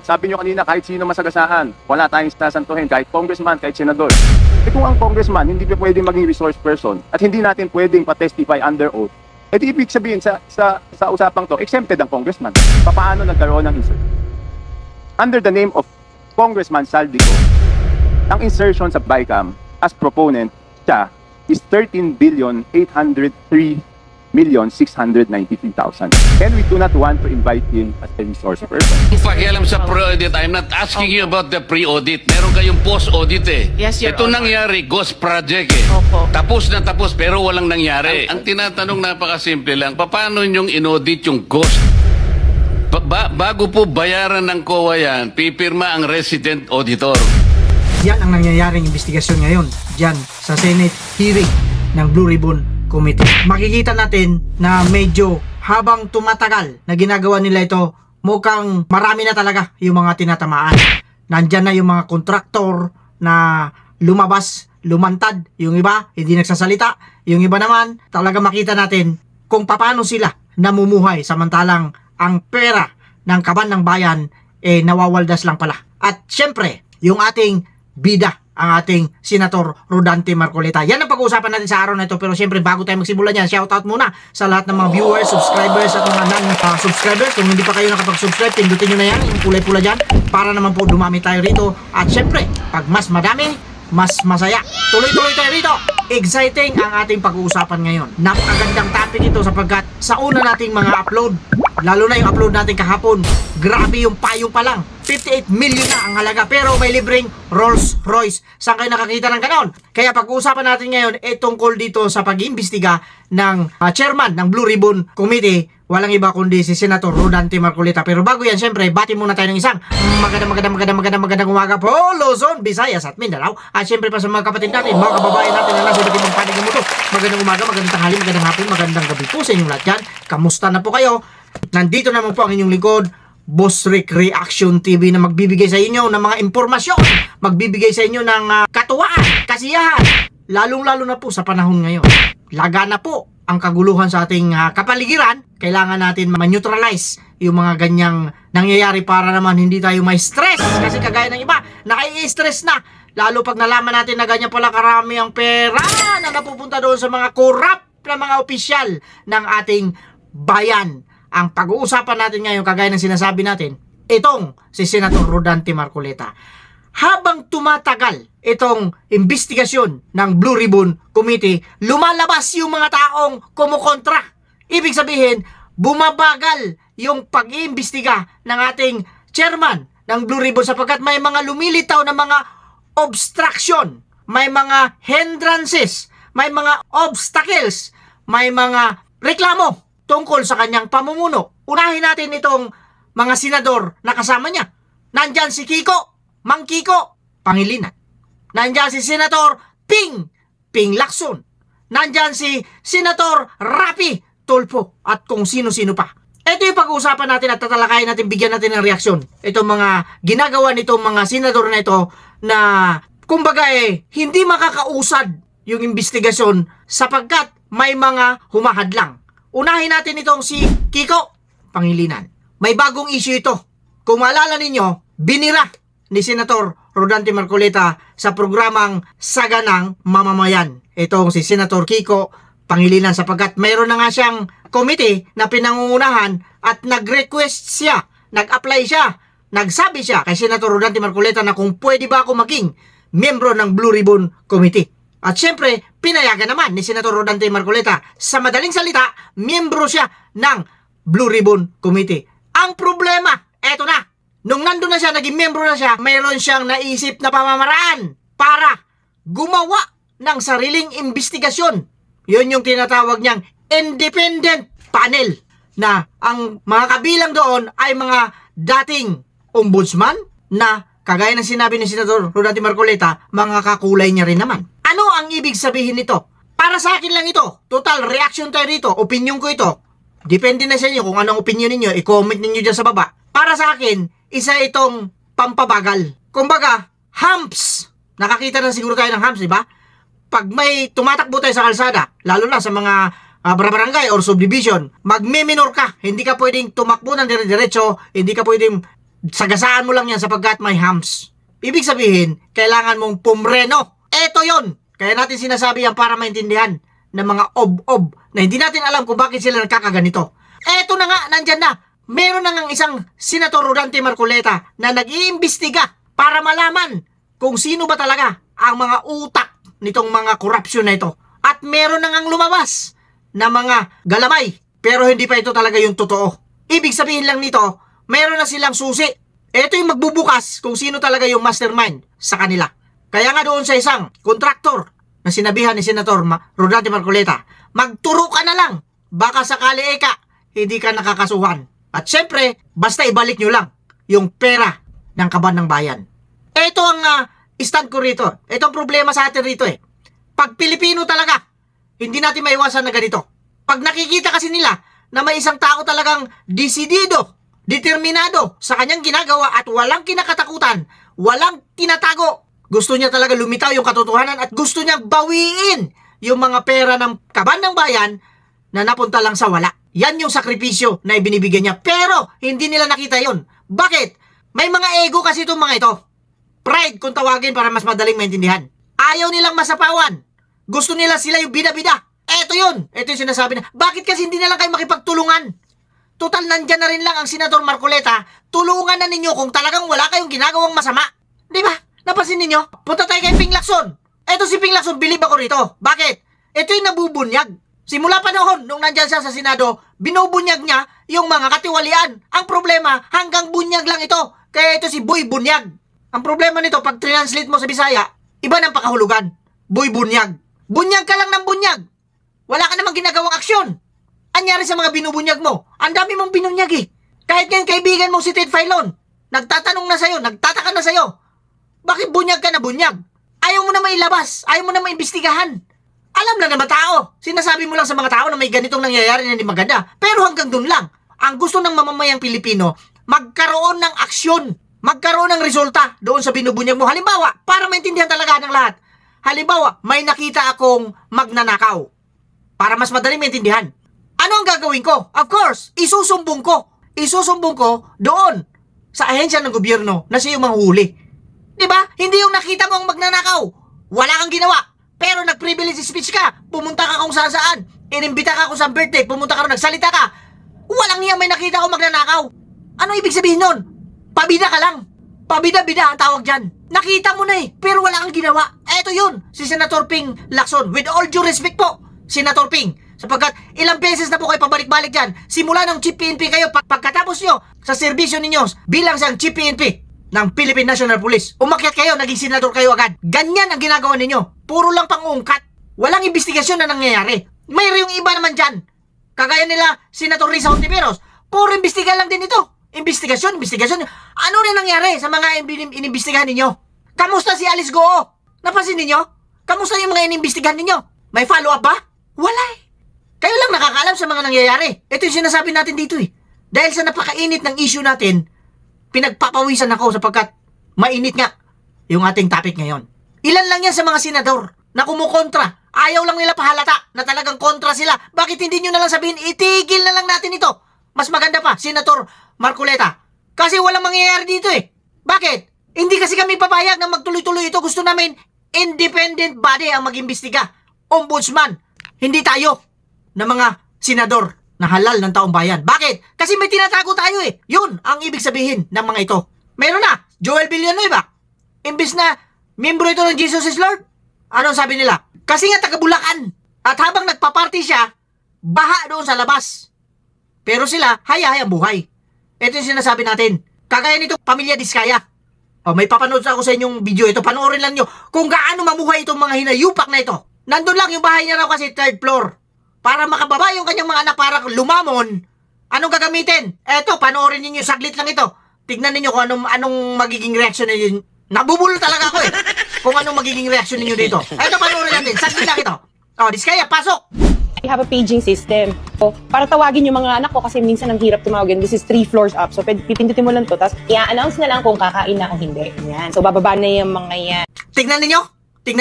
Sabi nyo kanina, kahit sino masagasaan, wala tayong sasantuhin, kahit congressman, kahit senador. Eh kung ang congressman hindi pa pwedeng maging resource person at hindi natin pwedeng pa-testify under oath, eh di ibig sabihin sa usapang to, exempted ang congressman. Paano nagkaroon ng insert? Under the name of Congressman Saldico, ang insertion sa BICAM as proponent siya is 13,803,693,000. And we do not want to invite him as a resource person. Pakialam sa pre-audit, I'm not asking you about the pre-audit. Meron kayong post-audit eh. Yes, Your Ito Honor. nangyari, ghost project eh. Opo. Tapos na tapos pero walang nangyari. Ang tinatanong napakasimple lang, paano nyong inaudit yung ghost? Bago po bayaran ng COA yan, pipirma ang resident auditor. Yan ang nangyayaring investigasyon ngayon dyan sa Senate hearing ng Blue Ribbon Committee. Makikita natin na medyo habang tumatagal na ginagawa nila ito, mukhang marami na talaga yung mga tinatamaan. Nandyan na yung mga kontraktor na lumabas, lumantad. Yung iba, hindi nagsasalita. Yung iba naman, talaga makita natin kung paano sila namumuhay samantalang ang pera ng kaban ng bayan nawawaldas lang pala. At syempre, yung ating bida, ang ating Senator Rodante Marcoleta. Yan ang pag-uusapan natin sa araw na ito. Pero syempre, bago tayo magsimula niyan, shoutout muna sa lahat ng mga viewers, subscribers at mga non-subscribers. Kung hindi pa kayo nakapag-subscribe, pindutin nyo na yan, yung kulay-pula dyan, para naman po dumami tayo rito. At syempre, pag mas madami, mas masaya. Tuloy-tuloy tayo rito. Exciting ang ating pag-uusapan ngayon. Napakagandang topic ito sapagkat sa una nating mga upload, lalo na yung upload natin kahapon, grabe yung payong pa lang. 58 million na ang halaga pero may libreng Rolls Royce. Saan kayo nakakita ng ganon? Kaya pag-uusapan natin ngayon tungkol dito sa pag-iimbestiga ng chairman ng Blue Ribbon Committee. Walang iba kundi si Senator Rodante Marcoleta. Pero bago yan, syempre, bati muna tayo ng isang magandang umaga po, Luzon, Visayas at Mindanao. At syempre pa sa mga kapatid natin, mga kababayan natin na nasa iba't ibang panig ng mundo. Magandang umaga, magandang tanghali, magandang hapon, magandang gabi po sa inyong lahat dyan. Kamusta na po kayo? Nandito naman po ang inyong lingkod, Boss Rick Reaction TV, na magbibigay sa inyo ng mga impormasyon, magbibigay sa inyo ng katuwaan, kasiyahan, lalong-lalo na po sa panahon ngayon. Laga na po ang kaguluhan sa ating kapaligiran. Kailangan natin ma-neutralize yung mga ganyang nangyayari para naman hindi tayo may stress. Kasi kagaya ng iba, nai-stress na. Lalo pag nalaman natin na ganyan pala karami ang pera na napupunta doon sa mga corrupt na mga opisyal ng ating bayan. Ang pag-uusapan natin ngayon, kagaya ng sinasabi natin, itong si Senator Rodante Marcoleta. Habang tumatagal itong investigasyon ng Blue Ribbon Committee, lumalabas yung mga taong kumukontra. Ibig sabihin, bumabagal yung pag-iimbestiga ng ating chairman ng Blue Ribbon sapagkat may mga lumilitaw na mga obstruction, may mga hindrances, may mga obstacles, may mga reklamo tungkol sa kanyang pamumuno. Unahin natin itong mga senador na kasama niya. Nandyan si Kiko, Mang Kiko Pangilinan. Nandyan si Senator Ping Lacson. Nandyan si Senator Rapi Tulfo at kung sino-sino pa. Ito yung pag-uusapan natin at tatalakayin natin, bigyan natin ng reaksyon. Itong mga ginagawa nitong mga senador na ito na kumbaga hindi makakausad yung investigasyon sapagkat may mga humahadlang. Unahin natin itong si Kiko Pangilinan. May bagong issue ito. Kung maalala ninyo, binira ni Senator Rodante Marcoleta sa programang Saganang Mamamayan. Itong si Senator Kiko Pangilinan sapagkat mayroon na nga siyang committee na pinangungunahan at nag-request siya, nag-apply siya, nagsabi siya kay Senator Rodante Marcoleta na kung pwede ba ako maging miyembro ng Blue Ribbon Committee. At syempre, pinayagan naman ni Senator Rodante Marcoleta. Sa madaling salita, miyembro siya ng Blue Ribbon Committee. Ang problema, eto na. Nung nandun na siya, naging miyembro na siya, mayroon siyang naisip na pamamaraan para gumawa ng sariling investigasyon. Yun yung tinatawag niyang independent panel na ang mga kabilang doon ay mga dating ombudsman na kagaya ng sinabi ni Senator Rodante Marcoleta, mga kakulay niya rin naman. Ano ang ibig sabihin nito? Para sa akin lang ito. Total, reaction tayo dito. Opinion ko ito. Depende na sa inyo kung anong opinion ninyo. I-comment ninyo dyan sa baba. Para sa akin, isa itong pampabagal. Kumbaga, humps. Nakakita na siguro tayo ng humps, di ba? Pag may tumatakbo tayo sa kalsada, lalo na sa mga barangay or subdivision, magme-minor ka. Hindi ka pwedeng tumakbo ng dire-diretso. Hindi ka pwedeng sagasaan mo lang yan sapagkat may hams. Ibig sabihin, kailangan mong pumreno. Eto yon. Kaya natin sinasabi yan para maintindihan ng mga ob-ob na hindi natin alam kung bakit sila nagkakaganito. Eto na nga, nandyan na. Meron na ngang isang Senator Rodante Marcoleta na nag-iimbestiga para malaman kung sino ba talaga ang mga utak nitong mga korupsyon na ito. At meron na ngang lumabas na mga galamay, pero hindi pa ito talaga yung totoo. Ibig sabihin lang nito, meron na silang susi. Ito yung magbubukas kung sino talaga yung mastermind sa kanila. Kaya nga doon sa isang kontraktor na sinabihan ni Senator Rodante Marcoleta, magturo ka na lang. Baka sakali hindi ka nakakasuhan. At syempre, basta ibalik nyo lang yung pera ng kaban ng bayan. Ito ang stand ko rito. Ito ang problema sa atin rito eh. Pag Pilipino talaga, hindi natin maiwasan na ganito. Pag nakikita kasi nila na may isang tao talagang desidido, determinado sa kanyang ginagawa at walang kinakatakutan, walang tinatago, gusto niya talaga lumitaw yung katotohanan at gusto niya bawiin yung mga pera ng kaban ng bayan na napunta lang sa wala. Yan yung sakripisyo na ibinibigay niya. Pero hindi nila nakita yon. Bakit? May mga ego kasi itong mga ito. Pride kung tawagin para mas madaling maintindihan. Ayaw nilang masapawan. Gusto nila sila yung bida-bida. Eto yun. Eto yung sinasabi na. Bakit kasi hindi na lang kayo makipagtulungan? Total, nandyan na rin lang ang Senator Marcoleta. Tulungan na ninyo kung talagang wala kayong ginagawang masama. Di ba? Napansin ninyo? Punta tayo kay Ping Lacson. Eto si Ping Lacson, bilib ako rito. Bakit? Ito yung nabubunyag. Simula pa noon, nung nandyan siya sa Senado, binubunyag niya yung mga katiwalian. Ang problema, hanggang bunyag lang ito. Kaya ito si Boy Bunyag. Ang problema nito, pag translate mo sa Bisaya, iba ng pakahulugan. Boy Bunyag. Bunyag ka lang ng bunyag. Wala ka namang ginagawang aksyon. Anyari sa mga binubunyag mo? Ang dami mong binunyag eh. Kahit ngayon kaibigan mo si Ted Filon, nagtatanong na sa'yo, nagtataka na sa'yo. Bakit bunyag ka na bunyag? Ayaw mo na mailabas, ayaw mo na maimbestigahan. Alam lang naman tao. Sinasabi mo lang sa mga tao na may ganitong nangyayari na hindi maganda. Pero hanggang dun lang. Ang gusto ng mamamayang Pilipino, magkaroon ng aksyon. Magkaroon ng resulta doon sa binubunyag mo. Halimbawa, para maintindihan talaga ng lahat. Halimbawa, may nakita akong magnanakaw. Para mas madaling maintindihan. Ano ang gagawin ko? Of course, isusumbong ko. Isusumbong ko doon sa ahensya ng gobyerno na siya yung manghuli. Diba? Hindi yung nakita mo ang magnanakaw. Wala kang ginawa. Pero nag-privilege speech ka, pumunta ka kung saan, inimbita ka kung saan birthday, pumunta ka rin, nagsalita ka. Walang iya may nakita ko magnanakaw. Ano ibig sabihin nun? Pabida ka lang. Pabida-bida ang tawag dyan. Nakita mo na eh, pero wala kang ginawa. Eto yun, si Senator Ping Lacson. With all due respect po, Senator Ping. Sapagkat ilang beses na po kayo pabalik-balik dyan. Simula ng Chief PNP kayo, pagkatapos nyo sa serbisyo ninyo bilang siyang Chief PNP ng Philippine National Police. Umakyat kayo, naging senador kayo agad. Ganyan ang ginagawa ninyo. Puro lang pang-ungkat. Walang investigasyon na nangyayari. Mayroon yung iba naman dyan. Kagaya nila, Senator Risa Hontiveros. Puro imbestiga lang din ito. Investigasyon. Ano rin nangyari sa mga inimbestigahan ninyo? Kamusta si Alice Goo? Napansin ninyo? Kamusta yung mga inimbestigahan ninyo? May follow-up ba? Wala eh. Kayo lang nakakaalam sa mga nangyayari. Ito yung sinasabi natin dito eh. Dahil sa napakainit ng issue natin, pinagpapawisan ako sapagkat mainit nga yung ating topic ngayon. Ilan lang yan sa mga senador na kumukontra. Ayaw lang nila pahalata na talagang kontra sila. Bakit hindi nyo na lang sabihin, itigil na lang natin ito? Mas maganda pa, Senator Marcoleta. Kasi walang mangyayari dito eh. Bakit? Hindi kasi kami papayag na magtuloy-tuloy ito. Gusto namin independent body ang mag-imbestiga. Ombudsman. Hindi tayo na mga senador na halal ng taong bayan. Bakit? Kasi may tinatago tayo eh. Yun ang ibig sabihin ng mga ito. Meron na, Joel Villanueva. Imbis na membro ito ng Jesus is Lord. Anong sabi nila? Kasi nga taga Bulacan. At habang nagpa-party siya, baha doon sa labas. Pero sila, haya-hayang buhay. Ito yung sinasabi natin. Kagaya nito, Pamilya Diskaya. O, may papanood ako sa inyong video ito. Panoorin lang nyo kung gaano mamuhay itong mga hinayupak na ito. Nandun lang yung bahay niya raw kasi third floor. Para makababa yung kanyang mga anak para lumamon. Anong gagamitin? Eto, panoorin ninyo, saglit lang ito. Tignan ninyo kung anong magiging reaction ninyo. Nabubulol talaga ako eh. Kung anong magiging reaction ninyo dito. Eto, panoorin natin. Saglit lang ito. O, Diskaya, pasok! We have a paging system. So, para tawagin yung mga anak ko kasi minsan ang hirap tumawagin. This is 3 floors up. So, pipindutin mo lang to. Tapos, i-announce na lang kung kakain na o hindi. Yan. So, bababa na yung mga yan. Tignan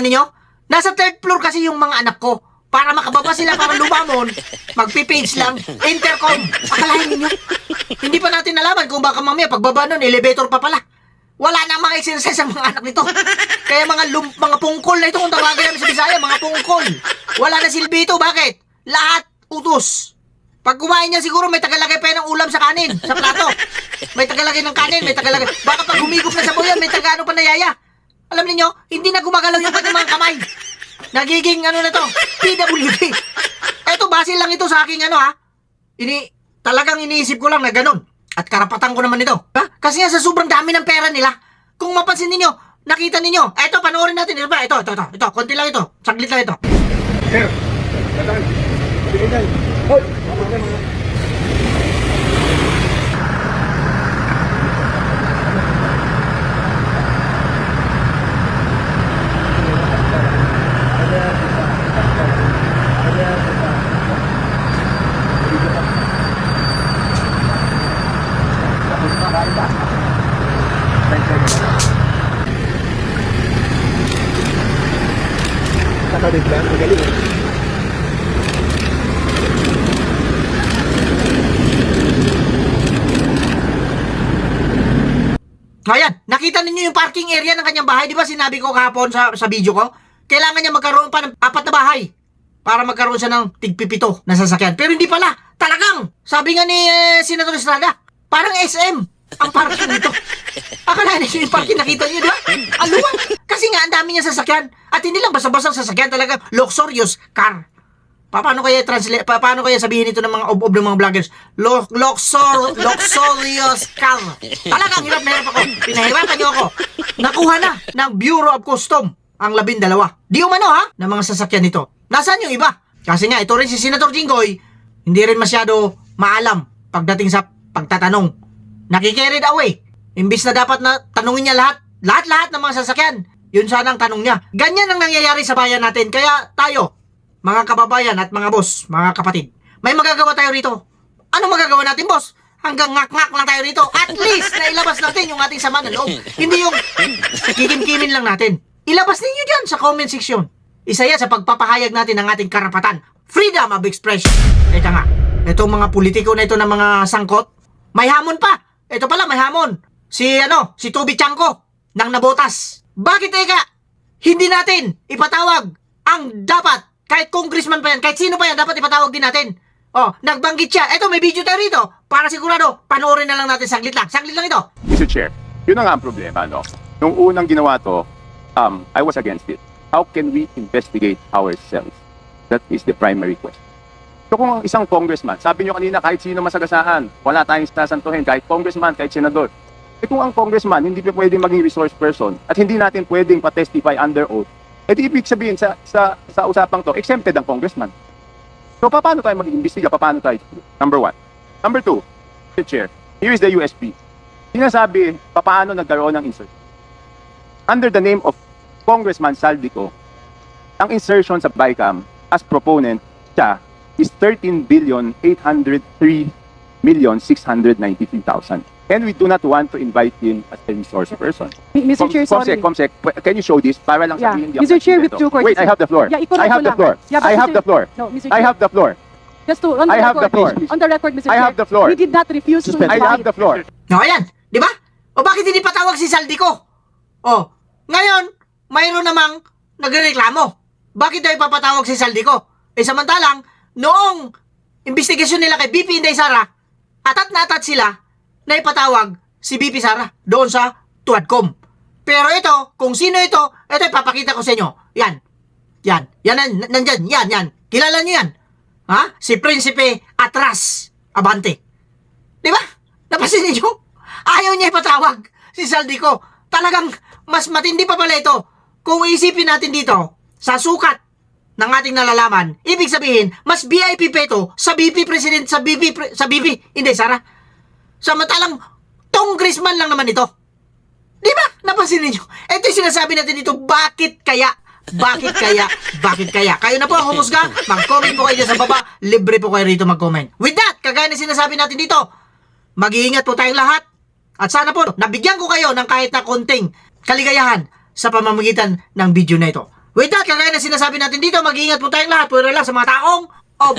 ninyo. Nasa third floor kasi yung mga anak ko. para makababa sila, para lumamon, magpipage lang, intercom. Akalain ninyo, hindi pa natin nalaman kung baka mamaya pagbaba nun, elevator pa pala. Wala na mga exercise ang mga anak nito. Kaya mga pungkol na ito kung tawagin namin sa Bisaya, mga pungkol. Wala na silbi ito, bakit? Lahat utos. Pag kumain niya siguro may tagalagay pa yan ng ulam sa kanin, sa plato. May tagalagay ng kanin, may tagalagay. Baka pag humigop na sa buyan, may tagaano pa na yaya. Alam niyo, hindi na gumagalaw yung kanyang mga kamay. Nagiging ano na to, PWD. Eto, base lang ito sa aking talagang iniisip ko lang na ganun. At karapatan ko naman ito. Ha? Kasi nga sa sobrang dami ng pera nila, kung mapansin ninyo, nakita ninyo, eto, panoorin natin. Ito, konti lang ito. Saglit lang ito. Sir, Ayan, nakita ninyo yung parking area ng kanyang bahay. Di ba sinabi ko kahapon sa video ko? Kailangan niya magkaroon pa ng 4 na bahay para magkaroon siya ng tig-7 na sasakyan. Pero hindi pala. Talagang, sabi nga ni Senator Estrada, parang SM ang parking nito. Akala niyo yung parking nakita niyo, di ba? Aluwang. Kasi nga, ang dami niya sasakyan. At hindi lang basta-basta sasakyan, talagang luxurious car. Paano kaya paano kaya sabihin ito ng mga of ng mga vloggers? Luxurious car. Talagang hirap na hirap ako. Pinahirapan niyo ako. Nakuha na ng Bureau of Custom ang 12. Di umano ng mga sasakyan nito. Nasaan yung iba? Kasi nga, ito rin si Senator Jinggoy, hindi rin masyado maalam pagdating sa pagtatanong. Nakikarried away. Imbis na dapat na tanungin niya lahat ng mga sasakyan. Yun sana ang tanong niya. Ganyan ang nangyayari sa bayan natin. Kaya tayo, mga kababayan at mga boss, mga kapatid, may magagawa tayo rito. Ano magagawa natin, boss? Hanggang ngak-ngak lang tayo rito. At least, nailabas natin yung ating sama ng loob. Hindi yung kikim-kimin lang natin. Ilabas ninyo dyan sa comment section. Isa yan sa pagpapahayag natin ng ating karapatan. Freedom of expression. Ito nga, itong mga politiko na ito ng mga sangkot, may hamon pa. Ito pala, may hamon. Si Toby Chanko ng Nabotas. Bakit hindi natin ipatawag ang dapat, kahit congressman pa yan, kahit sino pa yan, dapat ipatawag din natin. Nagbanggit siya. Eto, may video tayo rito. Para sigurado, panoorin na lang natin saglit lang. Saglit lang ito. Mr. Chair, yun na nga ang problema, no? Nung unang ginawa to, I was against it. How can we investigate ourselves? That is the primary question. So kung ang isang congressman, sabi nyo kanina, kahit sino masagasaan, wala tayong sasantuhin, kahit congressman, kahit senador. Kung ang congressman hindi pa pwedeng maging resource person at hindi natin pwedeng pa-testify under oath, di ibig sabihin sa usapang to, exempted ang congressman. So paano tayo mag-iimbestiga? Paano tayo? Number 1. Number 2, Mr. Chair, here is the USP. Sinasabi, paano nagkaroon ng insertion? Under the name of Congressman Saldico, ang insertion sa BICAM as proponent siya is 13,803,693,000. And we do not want to invite him as a resource person. Mr. Chair, sorry. Comsec, can you show this? Para lang Yeah. sabihin. Mr. Chair, with due courtesy. Wait, I have the floor. Yeah, I have the floor. Yeah, but I have Mr. the floor. No, Mr. I Chair. have the floor. Just to, on the I have record, the floor. On the record, Mr. I Chair. have the floor. We did not refuse to I have invite. the floor. No, ayan. Di ba? O bakit hindi patawag si Saldico? Ngayon, mayroon namang nagrereklamo. Bakit daw ipapatawag si Saldico? Samantalang, noong investigasyon nila kay BP Inday Sara, atat na atat sila na ipatawag si BP Sara doon sa Tuadcom. Pero ito, kung sino ito ipapakita ko sa inyo. Yan. Nandyan. Yan. Kilala niyo yan. Si Prinsipe Atras Abante. Di ba? Napasin niyo? Ayaw niya ipatawag si Saldico. Talagang mas matindi pa pala ito. Kung isipin natin dito, sa sukat ng ating nalalaman, ibig sabihin, mas VIP pa ito sa BP President, sa BP Inday Sara. Samantalang, congressman lang naman ito. Di ba? Napansin niyo? Ito yung sinasabi natin dito, bakit kaya? Bakit kaya? Kayo na po ang humusga, mag-comment po kayo dyan sa baba, libre po kayo rito mag-comment. With that, kagaya na sinasabi natin dito, mag-iingat po tayong lahat, at sana po, nabigyan ko kayo ng kahit na konting kaligayahan sa pamamagitan ng video na ito. With that, kagaya na sinasabi natin dito, mag-iingat po tayong lahat. Pwede lang sa mga taong ob.